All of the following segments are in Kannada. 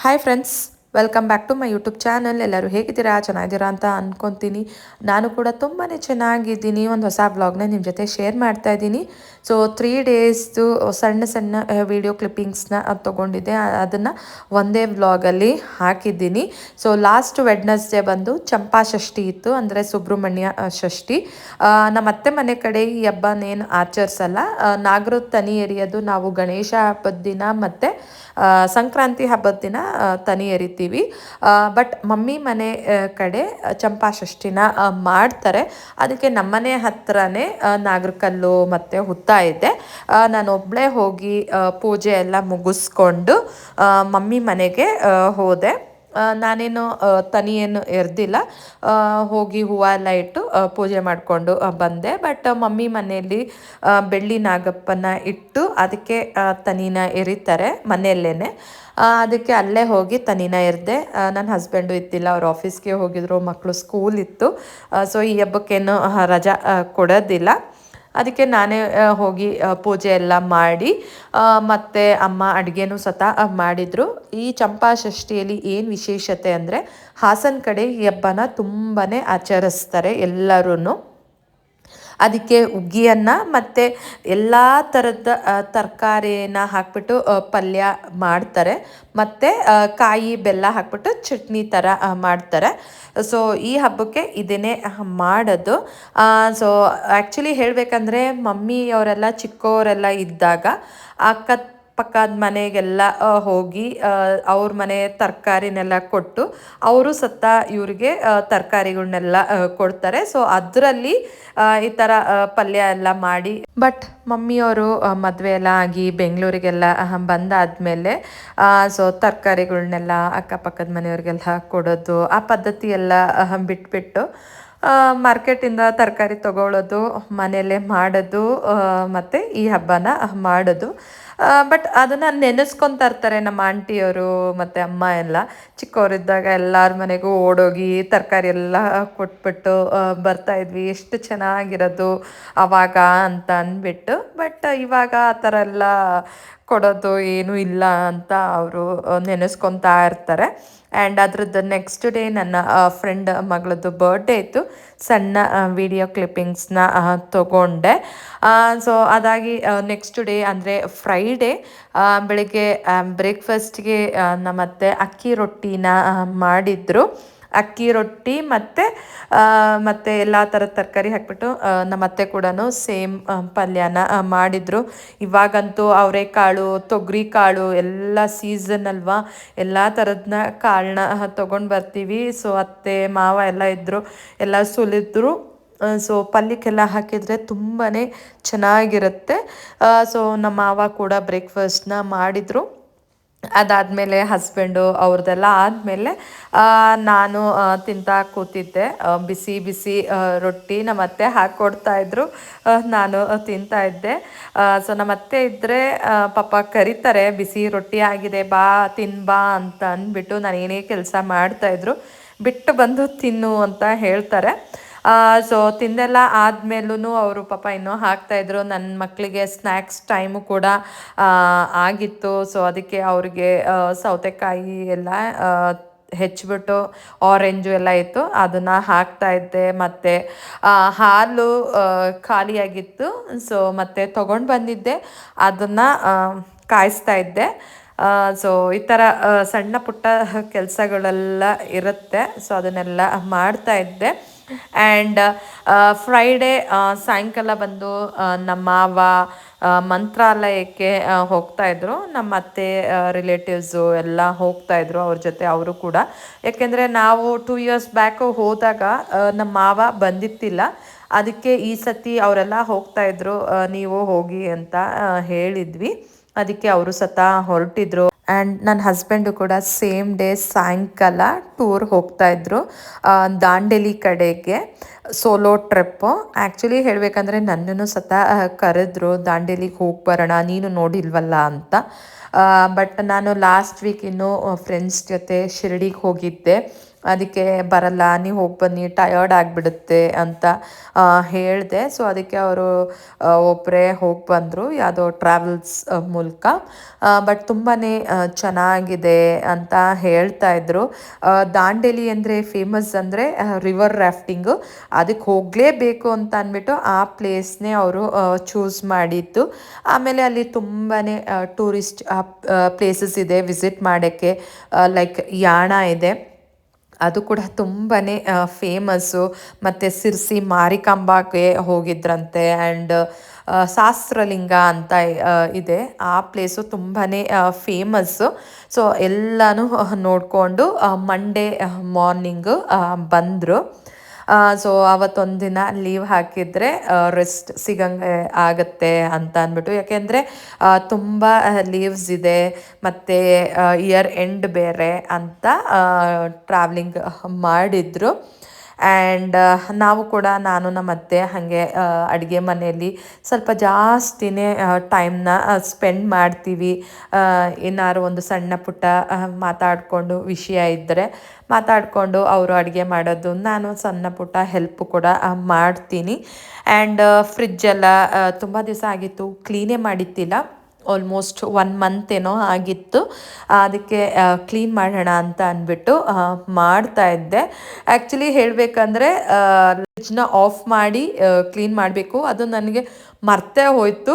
Hi friends, welcome back to my YouTube channel. ಎಲ್ಲರೂ ಹೇಗಿದ್ದೀರಾ? ಚೆನ್ನಾಗಿದ್ದೀರಾ ಅಂತ ಅಂದ್ಕೊತೀನಿ. ನಾನು ಕೂಡ ತುಂಬಾ ಚೆನ್ನಾಗಿದ್ದೀನಿ. ಒಂದು ಹೊಸ ವ್ಲಾಗ್ನ ನಿಮ್ಮ ಜೊತೆ ಶೇರ್ ಮಾಡ್ತಾ ಇದ್ದೀನಿ. ಸೊ 3 ಡೇಸ್ದು ಸಣ್ಣ ಸಣ್ಣ ವಿಡಿಯೋ ಕ್ಲಿಪ್ಪಿಂಗ್ಸ್ನ ತೊಗೊಂಡಿದ್ದೆ. ಅದನ್ನು ಒಂದೇ ವ್ಲಾಗಲ್ಲಿ ಹಾಕಿದ್ದೀನಿ. ಸೊ ಲಾಸ್ಟ್ ವೆಡ್ನೆಸ್ಡೇ ಬಂದು ಚಂಪಾ ಷಷ್ಠಿ ಇತ್ತು, ಅಂದರೆ ಸುಬ್ರಹ್ಮಣ್ಯ ಷಷ್ಠಿ. ನಮ್ಮ ಅತ್ತೆ ಮನೆ ಕಡೆ ಈ ಹಬ್ಬನೇನು ಆಚರಿಸಲ್ಲ. ನಾಗರ ತನಿ ಎರಿಯೋದು ನಾವು ಗಣೇಶ ಹಬ್ಬದ ದಿನ ಮತ್ತು ಸಂಕ್ರಾಂತಿ ಹಬ್ಬದ ದಿನ ತನಿ ಎರಿತೀವಿ. ಬಟ್ ಮಮ್ಮಿ ಮನೆ ಕಡೆ ಚಂಪಾ ಷಷ್ಠಿನ ಮಾಡ್ತಾರೆ. ಅದಕ್ಕೆ ನಮ್ಮನೆ ಹತ್ರನೇ ನಾಗರಕಲ್ಲು ಮತ್ತು ಹುತ್ತ ಇದೆ. ನಾನು ಒಬ್ಬಳೇ ಹೋಗಿ ಪೂಜೆ ಎಲ್ಲ ಮುಗಿಸ್ಕೊಂಡು ಮಮ್ಮಿ ಮನೆಗೆ ಹೋದೆ. ನಾನೇನು ತನಿ ಏನು ಎರ್ದಿಲ್ಲ, ಹೋಗಿ ಹೂವು ಎಲ್ಲ ಇಟ್ಟು ಪೂಜೆ ಮಾಡಿಕೊಂಡು ಬಂದೆ. ಬಟ್ ಮಮ್ಮಿ ಮನೆಯಲ್ಲಿ ಬೆಳ್ಳಿ ನಾಗಪ್ಪನ ಇಟ್ಟು ಅದಕ್ಕೆ ತನಿನ ಎರಿತಾರೆ ಮನೆಯಲ್ಲೇ. ಅದಕ್ಕೆ ಅಲ್ಲೇ ಹೋಗಿ ತನಿನ ಎರೆದೆ. ನನ್ನ ಹಸ್ಬೆಂಡು ಇದ್ದಿಲ್ಲ, ಅವ್ರು ಆಫೀಸ್ಗೆ ಹೋಗಿದ್ರು, ಮಕ್ಕಳು ಸ್ಕೂಲ್ ಇತ್ತು. ಸೊ ಈ ಹಬ್ಬಕ್ಕೇನು ರಜಾ ಕೊಡೋದಿಲ್ಲ. ಅದಕ್ಕೆ ನಾನೇ ಹೋಗಿ ಪೂಜೆ ಎಲ್ಲ ಮಾಡಿ ಮತ್ತು ಅಮ್ಮ ಅಡುಗೆನೂ ಸತ ಮಾಡಿದರು. ಈ ಚಂಪಾ ಷಷ್ಠಿಯಲ್ಲಿ ಏನು ವಿಶೇಷತೆ ಅಂದರೆ, ಹಾಸನ ಕಡೆ ಈ ಹಬ್ಬನ ತುಂಬಾ ಆಚರಿಸ್ತಾರೆ ಎಲ್ಲರೂ. ಅದಕ್ಕೆ ಹುಗ್ಗಿಯನ್ನು ಮತ್ತು ಎಲ್ಲ ಥರದ ತರಕಾರಿನ ಹಾಕ್ಬಿಟ್ಟು ಪಲ್ಯ ಮಾಡ್ತಾರೆ. ಮತ್ತು ಕಾಯಿ ಬೆಲ್ಲ ಹಾಕ್ಬಿಟ್ಟು ಚಟ್ನಿ ಥರ ಮಾಡ್ತಾರೆ. ಸೊ ಈ ಹಬ್ಬಕ್ಕೆ ಇದನ್ನೇ ಮಾಡೋದು. ಸೊ ಆ್ಯಕ್ಚುಲಿ ಹೇಳಬೇಕಂದ್ರೆ ಮಮ್ಮಿಯವರೆಲ್ಲ ಚಿಕ್ಕವರೆಲ್ಲ ಇದ್ದಾಗ ಅಕ್ಕ ಪಕ್ಕದ ಮನೆಗೆಲ್ಲ ಹೋಗಿ ಅವ್ರ ಮನೆ ತರಕಾರಿನೆಲ್ಲ ಕೊಟ್ಟು ಅವರು ಸತ್ತ ಇವ್ರಿಗೆ ತರಕಾರಿಗಳನ್ನೆಲ್ಲ ಕೊಡ್ತಾರೆ. ಸೊ ಅದರಲ್ಲಿ ಈ ಥರ ಪಲ್ಯ ಎಲ್ಲ ಮಾಡಿ. ಬಟ್ ಮಮ್ಮಿಯವರು ಮದುವೆ ಎಲ್ಲ ಆಗಿ ಬೆಂಗಳೂರಿಗೆಲ್ಲ ಬಂದಾದಮೇಲೆ ಸೊ ತರಕಾರಿಗಳನ್ನೆಲ್ಲ ಅಕ್ಕಪಕ್ಕದ ಮನೆಯವ್ರಿಗೆಲ್ಲ ಕೊಡೋದು, ಆ ಪದ್ಧತಿ ಎಲ್ಲ ಬಿಟ್ಬಿಟ್ಟು ಮಾರ್ಕೆಟಿಂದ ತರಕಾರಿ ತೊಗೊಳ್ಳೋದು, ಮನೆಯಲ್ಲೇ ಮಾಡೋದು ಮತ್ತು ಈ ಹಬ್ಬನ ಮಾಡೋದು. ಬಟ್ ಅದನ್ನು ನೆನೆಸ್ಕೊತಾ ಇರ್ತಾರೆ ನಮ್ಮ ಆಂಟಿಯವರು ಮತ್ತು ಅಮ್ಮ ಎಲ್ಲ. ಚಿಕ್ಕವರಿದ್ದಾಗ ಎಲ್ಲರ ಮನೆಗೂ ಓಡೋಗಿ ತರಕಾರಿ ಎಲ್ಲ ಕೊಟ್ಬಿಟ್ಟು ಬರ್ತಾಯಿದ್ವಿ, ಎಷ್ಟು ಚೆನ್ನಾಗಿರೋದು ಆವಾಗ ಅಂತ ಅಂದ್ಬಿಟ್ಟು. ಬಟ್ ಇವಾಗ ಆ ಥರ ಎಲ್ಲ ಕೊಡೋದು ಏನೂ ಇಲ್ಲ ಅಂತ ಅವರು ನೆನೆಸ್ಕೊತಾ ಇರ್ತಾರೆ. ಆ್ಯಂಡ್ ಅದ್ರದ್ದು ನೆಕ್ಸ್ಟ್ ಡೇ ನನ್ನ ಫ್ರೆಂಡ್ ಮಗಳದ್ದು ಬರ್ಡೇ ಇತ್ತು. ಸಣ್ಣ ವಿಡಿಯೋ ಕ್ಲಿಪ್ಪಿಂಗ್ಸ್ನ ತೊಗೊಂಡೆ. ಸೊ ಅದಾಗಿ ನೆಕ್ಸ್ಟ್ ಡೇ ಅಂದರೆ ಫ್ರೈಡೇ ಬೆಳಗ್ಗೆ ಬ್ರೇಕ್ಫಾಸ್ಟ್ಗೆ ನಮ್ಮತ್ತೆ ಅಕ್ಕಿ ರೊಟ್ಟಿನ ಮಾಡಿದರು. ಅಕ್ಕಿ ರೊಟ್ಟಿ ಮತ್ತು ಎಲ್ಲ ಥರದ ತರಕಾರಿ ಹಾಕ್ಬಿಟ್ಟು ನಮ್ಮತ್ತೆ ಕೂಡ ಸೇಮ್ ಪಲ್ಯನ ಮಾಡಿದರು. ಇವಾಗಂತೂ ಅವರೆಕಾಳು, ತೊಗರಿ ಕಾಳು ಎಲ್ಲ ಸೀಸನ್ ಅಲ್ವಾ, ಎಲ್ಲ ಥರದನ್ನ ಕಾಳನ್ನ ತೊಗೊಂಡು ಬರ್ತೀವಿ. ಸೊ ಅತ್ತೆ ಮಾವ ಎಲ್ಲ ಇದ್ದರು, ಎಲ್ಲ ಸುಲಿದ್ರು. ಸೊ ಪಲ್ಯಕ್ಕೆಲ್ಲ ಹಾಕಿದರೆ ತುಂಬಾ ಚೆನ್ನಾಗಿರುತ್ತೆ. ಸೊ ನಮ್ಮ ಮಾವ ಕೂಡ ಬ್ರೇಕ್ಫಾಸ್ಟ್ನ ಮಾಡಿದರು. ಅದಾದಮೇಲೆ ಹಸ್ಬೆಂಡು ಅವ್ರದ್ದೆಲ್ಲ ಆದಮೇಲೆ ನಾನು ತಿಂತಾ ಕೂತಿದ್ದೆ. ಬಿಸಿ ಬಿಸಿ ರೊಟ್ಟಿ ನಮ್ಮತ್ತೆ ಹಾಕ್ಕೊಡ್ತಾಯಿದ್ರು, ನಾನು ತಿಂತಾಯಿದ್ದೆ. ಸೊ ನಮ್ಮತ್ತೆ ಇದ್ದರೆ ಪಾಪ ಕರೀತಾರೆ, ಬಿಸಿ ರೊಟ್ಟಿ ಆಗಿದೆ ಬಾ ಬಾ ಅಂತ ಅಂದ್ಬಿಟ್ಟು. ನಾನು ಏನೇ ಕೆಲಸ ಮಾಡ್ತಾಯಿದ್ರು ಬಿಟ್ಟು ಬಂದು ತಿನ್ನು ಅಂತ ಹೇಳ್ತಾರೆ. ಸೊ ತಿಂದೆಲ್ಲ ಆದಮೇಲೂ ಅವರು ಪಾಪ ಇನ್ನೂ ಹಾಕ್ತಾಯಿದ್ರು. ನನ್ನ ಮಕ್ಕಳಿಗೆ ಸ್ನ್ಯಾಕ್ಸ್ ಟೈಮು ಕೂಡ ಆಗಿತ್ತು. ಸೊ ಅದಕ್ಕೆ ಅವ್ರಿಗೆ ಸೌತೆಕಾಯಿ ಎಲ್ಲ ಹೆಚ್ಚಿಬಿಟ್ಟು ಆರೆಂಜು ಎಲ್ಲ ಇತ್ತು, ಅದನ್ನು ಹಾಕ್ತಾಯಿದ್ದೆ. ಮತ್ತು ಹಾಲು ಖಾಲಿಯಾಗಿತ್ತು. ಸೊ ಮತ್ತು ತೊಗೊಂಡು ಬಂದಿದ್ದೆ, ಅದನ್ನು ಕಾಯಿಸ್ತಾ ಇದ್ದೆ. ಸೊ ಈ ಥರ ಸಣ್ಣ ಪುಟ್ಟ ಕೆಲಸಗಳೆಲ್ಲ ಇರುತ್ತೆ. ಸೊ ಅದನ್ನೆಲ್ಲ ಮಾಡ್ತಾಯಿದ್ದೆ. ಆ್ಯಂಡ್ ಫ್ರೈಡೇ ಸಾಯಂಕಾಲ ಬಂದು ನಮ್ಮ ಮಾವ ಮಂತ್ರಾಲಯಕ್ಕೆ ಹೋಗ್ತಾಯಿದ್ರು. ನಮ್ಮ ಅತ್ತೆ ರಿಲೇಟಿವ್ಸು ಎಲ್ಲ ಹೋಗ್ತಾಯಿದ್ರು ಅವ್ರ ಜೊತೆ, ಅವರು ಕೂಡ. ಯಾಕೆಂದರೆ ನಾವು 2 years ಬ್ಯಾಕು ಹೋದಾಗ ನಮ್ಮ ಮಾವ ಬಂದಿತ್ತಿಲ್ಲ. ಅದಕ್ಕೆ ಈ ಸತಿ ಅವರೆಲ್ಲ ಹೋಗ್ತಾಯಿದ್ರು, ನೀವು ಹೋಗಿ ಅಂತ ಹೇಳಿದ್ವಿ. ಅದಕ್ಕೆ ಅವರು ಸತ ಹೊರಟಿದ್ರು. ಆ್ಯಂಡ್ ನನ್ನ ಹಸ್ಬೆಂಡು ಕೂಡ ಸೇಮ್ ಡೇ ಸಾಯಂಕಾಲ ಟೂರ್ ಹೋಗ್ತಾಯಿದ್ರು ದಾಂಡೇಲಿ ಕಡೆಗೆ, ಸೋಲೋ ಟ್ರಿಪ್ಪು. ಆ್ಯಕ್ಚುಲಿ ಹೇಳಬೇಕಂದ್ರೆ ನನ್ನನ್ನು ಸತ ಕರೆದ್ರು, ದಾಂಡೇಲಿಗೆ ಹೋಗಿ ಬರೋಣ, ನೀನು ನೋಡಿಲ್ವಲ್ಲ ಅಂತ. ಬಟ್ ನಾನು ಲಾಸ್ಟ್ ವೀಕ್ ಇನ್ನೂ ಫ್ರೆಂಡ್ಸ್ ಜೊತೆ ಶಿರಡಿಗೆ ಹೋಗಿದ್ದೆ. ಅದಕ್ಕೆ ಬರಲ್ಲ, ನೀವು ಹೋಗಿ ಬನ್ನಿ, ಟಯರ್ಡ್ ಆಗಿಬಿಡುತ್ತೆ ಅಂತ ಹೇಳಿದೆ. ಸೊ ಅದಕ್ಕೆ ಅವರು ಒಬ್ಬರೇ ಹೋಗಿ ಬಂದರು ಯಾವುದೋ ಟ್ರಾವೆಲ್ಸ್ ಮೂಲಕ. ಬಟ್ ತುಂಬಾ ಚೆನ್ನಾಗಿದೆ ಅಂತ ಹೇಳ್ತಾ ಇದ್ರು. ದಾಂಡೇಲಿ ಅಂದರೆ ಫೇಮಸ್ ಅಂದರೆ ರಿವರ್ ರಾಫ್ಟಿಂಗು, ಅದಕ್ಕೆ ಹೋಗಲೇಬೇಕು ಅಂತ ಅಂದ್ಬಿಟ್ಟು ಆ ಪ್ಲೇಸ್ನೇ ಅವರು ಚೂಸ್ ಮಾಡಿದ್ದು. ಆಮೇಲೆ ಅಲ್ಲಿ ತುಂಬಾ ಟೂರಿಸ್ಟ್ ಪ್ಲೇಸಸ್ ಇದೆ ವಿಸಿಟ್ ಮಾಡೋಕ್ಕೆ. ಲೈಕ್ ಯಾಣ ಇದೆ, ಅದು ಕೂಡ ತುಂಬಾ ಫೇಮಸ್ಸು. ಮತ್ತು ಸಿರ್ಸಿ ಮಾರಿಕಾಂಬಾಗೆ ಹೋಗಿದ್ರಂತೆ. ಆ್ಯಂಡ್ ಸಹಸ್ರಲಿಂಗ ಅಂತ ಇದೆ, ಆ ಪ್ಲೇಸು ತುಂಬಾ ಫೇಮಸ್ಸು. ಸೊ ಎಲ್ಲನೂ ನೋಡಿಕೊಂಡು ಮಂಡೇ ಮಾರ್ನಿಂಗು ಬಂದರು. ಸೊ ಅವತ್ತೊಂದು ದಿನ ಲೀವ್ ಹಾಕಿದರೆ ರೆಸ್ಟ್ ಸಿಗಂಗೆ ಆಗುತ್ತೆ ಅಂತ ಅಂದ್ಬಿಟ್ಟು. ಯಾಕೆಂದರೆ ತುಂಬ ಲೀವ್ಸ್ ಇದೆ, ಮತ್ತು ಇಯರ್ ಎಂಡ್ ಬೇರೆ ಅಂತ ಟ್ರಾವ್ಲಿಂಗ್ ಮಾಡಿದರು. ಆ್ಯಂಡ್ ನಾವು ಕೂಡ, ನಾನು ನಮ್ಮ ಅತ್ತೆ ಹಾಗೆ ಅಡುಗೆ ಮನೆಯಲ್ಲಿ ಸ್ವಲ್ಪ ಜಾಸ್ತಿನೇ ಟೈಮ್ನ ಸ್ಪೆಂಡ್ ಮಾಡ್ತೀವಿ. ಏನಾದ್ರು ಒಂದು ಸಣ್ಣ ಪುಟ್ಟ ಮಾತಾಡಿಕೊಂಡು ವಿಷಯ ಇದ್ದರೆ ಮಾತಾಡಿಕೊಂಡು, ಅವರು ಅಡುಗೆ ಮಾಡೋದು, ನಾನು ಸಣ್ಣ ಪುಟ್ಟ ಹೆಲ್ಪ್ ಕೂಡ ಮಾಡ್ತೀನಿ. ಆ್ಯಂಡ್ ಫ್ರಿಜ್ಜೆಲ್ಲ ತುಂಬ ದಿವಸ ಆಗಿತ್ತು, ಕ್ಲೀನೇ ಮಾಡಿತ್ತಿಲ್ಲ. ಆಲ್ಮೋಸ್ಟ್ 1 ಮಂತ್ ಏನೋ ಆಗಿತ್ತು. ಅದಕ್ಕೆ ಕ್ಲೀನ್ ಮಾಡೋಣ ಅಂತ ಅಂದ್ಬಿಟ್ಟು ಮಾಡ್ತಾ ಇದ್ದೆ. ಆ್ಯಕ್ಚುಲಿ ಹೇಳಬೇಕಂದ್ರೆ ಫ್ರಿಜ್ನ ಆಫ್ ಮಾಡಿ ಕ್ಲೀನ್ ಮಾಡಬೇಕು, ಅದು ನನಗೆ ಮರ್ತೇ ಹೋಯಿತು.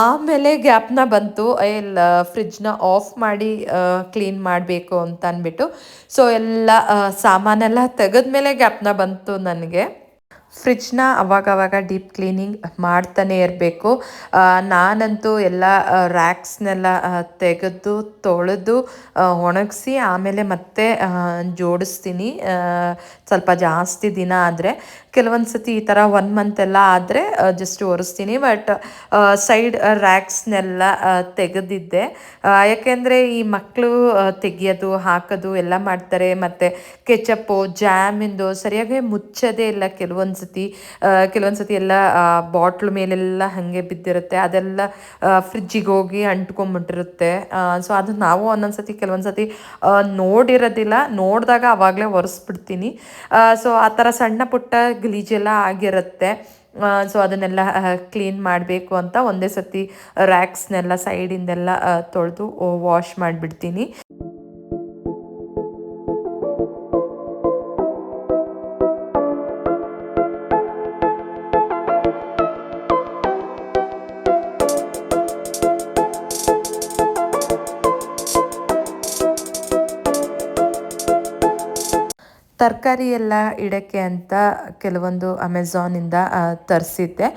ಆಮೇಲೆ ಜ್ಞಾಪನ ಬಂತು, ಇಲ್ಲ ಫ್ರಿಜ್ನ ಆಫ್ ಮಾಡಿ ಕ್ಲೀನ್ ಮಾಡಬೇಕು ಅಂತ ಅಂದ್ಬಿಟ್ಟು. ಸೊ ಎಲ್ಲ ಸಾಮಾನೆಲ್ಲ ತೆಗೆದ್ಮೇಲೆ ಜ್ಞಾಪನ ಬಂತು ನನಗೆ. ಫ್ರಿಜ್ನ ಅವಾಗವಾಗ ಡೀಪ್ ಕ್ಲೀನಿಂಗ್ ಮಾಡ್ತಾನೆ ಇರಬೇಕು. ನಾನಂತೂ ಎಲ್ಲ ರ್ಯಾಕ್ಸ್ನೆಲ್ಲ ತೆಗೆದು ತೊಳೆದು ಒಣಗಿಸಿ ಆಮೇಲೆ ಮತ್ತೆ ಜೋಡಿಸ್ತೀನಿ. ಸ್ವಲ್ಪ ಜಾಸ್ತಿ ದಿನ ಆದರೆ, ಕೆಲವೊಂದು ಸತಿ ಈ ಥರ 1 ಮಂತೆಲ್ಲ ಆದರೆ ಜಸ್ಟ್ ಒರೆಸ್ತೀನಿ. ಬಟ್ ಸೈಡ್ ರ್ಯಾಕ್ಸ್ನೆಲ್ಲ ತೆಗೆದಿದ್ದೆ. ಯಾಕೆಂದರೆ ಈ ಮಕ್ಕಳು ತೆಗಿಯೋದು ಹಾಕೋದು ಎಲ್ಲ ಮಾಡ್ತಾರೆ. ಮತ್ತು ಕೆಚಪ್ಪು ಜಾಮಿಂದು ಸರಿಯಾಗಿ ಮುಚ್ಚೋದೇ ಇಲ್ಲ. ಕೆಲವೊಂದು ಸತಿ ಎಲ್ಲ ಬಾಟ್ಲ್ ಮೇಲೆಲ್ಲ ಹಾಗೆ ಬಿದ್ದಿರುತ್ತೆ, ಅದೆಲ್ಲ ಫ್ರಿಜ್ಜಿಗೆ ಹೋಗಿ ಅಂಟ್ಕೊಂಬಿಟ್ಟಿರುತ್ತೆ. ಸೊ ಅದು ನಾವು ಒಂದೊಂದು ಸತಿ ಕೆಲವೊಂದು ಸತಿ ನೋಡಿರೋದಿಲ್ಲ, ನೋಡಿದಾಗ ಆವಾಗಲೇ ಒರೆಸ್ಬಿಡ್ತೀನಿ. ಸೊ ಆ ಥರ ಸಣ್ಣ ಪುಟ್ಟ ಗಲೀಜೆಲ್ಲ ಆಗಿರುತ್ತೆ. ಸೊ ಅದನ್ನೆಲ್ಲ ಕ್ಲೀನ್ ಮಾಡಬೇಕು ಅಂತ ಒಂದೇ ಸತಿ ರ್ಯಾಕ್ಸ್ನೆಲ್ಲ ಸೈಡಿಂದೆಲ್ಲ ತೊಳೆದು ವಾಶ್ ಮಾಡಿಬಿಡ್ತೀನಿ. ತರಕಾರಿ ಎಲ್ಲ ಇಡೋಕ್ಕೆ ಅಂತ ಕೆಲವೊಂದು ಅಮೆಝಾನಿಂದ ತರಿಸಿದ್ದೆ.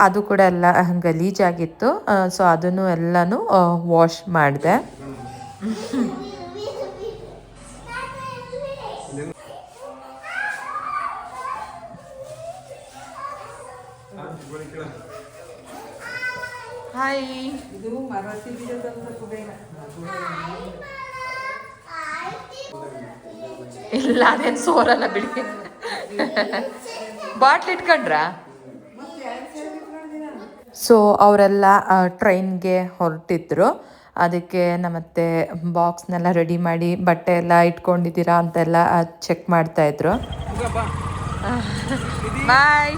ಅದು ಕೂಡ ಎಲ್ಲ ಗಲೀಜಾಗಿತ್ತು. ಸೊ ಅದನ್ನು ಎಲ್ಲನೂ ವಾಶ್ ಮಾಡಿದೆ. ಹಾಯ್, ಇದು ಮರಾಠಿ ಇಲ್ಲ, ಅದೇನು ಸೋರಲ್ಲ ಬಿಡಿ. ಬಾಟ್ಲ್ ಇಟ್ಕೊಂಡ್ರಾ? ಸೊ ಅವರೆಲ್ಲ ಟ್ರೈನ್ಗೆ ಹೊರಟಿದ್ರು. ಅದಕ್ಕೆ ನಮ್ಮತ್ತೆ ಬಾಕ್ಸ್ನೆಲ್ಲ ರೆಡಿ ಮಾಡಿ ಬಟ್ಟೆ ಎಲ್ಲ ಇಟ್ಕೊಂಡಿದ್ದೀರಾ ಅಂತೆಲ್ಲ ಚೆಕ್ ಮಾಡ್ತಾಯಿದ್ರು. ಬಾಯ್.